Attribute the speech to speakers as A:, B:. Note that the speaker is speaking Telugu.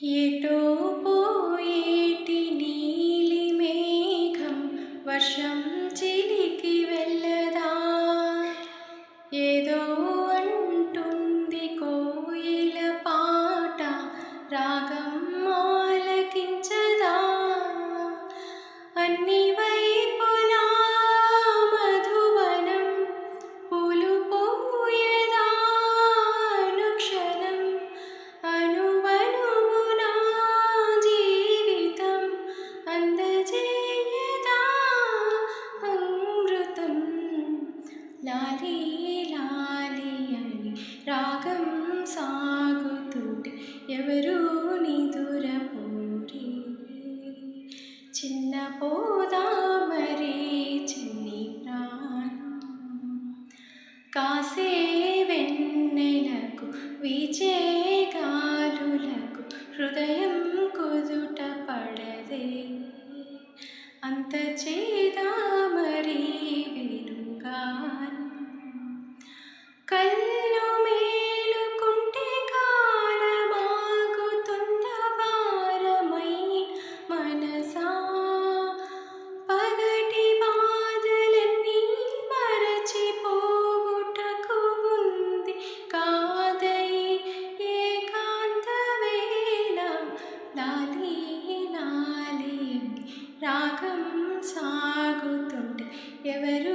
A: ఎటో పోయేటి నీలి మేఘం వర్షం చిలికి వెళ్ళదా, ఏదో అంటుంది కోయిల పాట రాగం ఆలకించదా. అన్ని వైపులా మధువనం పూలు పూయదా, అనుక్షణం అనువనువునా జీవితం అందజేయదా అమృతం. లాలి లాలి అని రాగం సాగుతుంటే ఎవరు నిదురపోరే, చిన్న పోదా మరి చిన్ని ప్రాణం. కాసే వెన్నెలకు వీచే గాలులకు హృదయం కుదుట పడదే, అంత చేదా మరి వెనుగానం. కళ్ళు మేలుకుంటే కాలమాగుతుంద భారమై మనసా, పగటి బాధలన్నీ మరచిపోవుటకు ఉంది కాదై ఏకాంత వేళ. లాలి లాలి రాగం సాగుతుంటే ఎవరు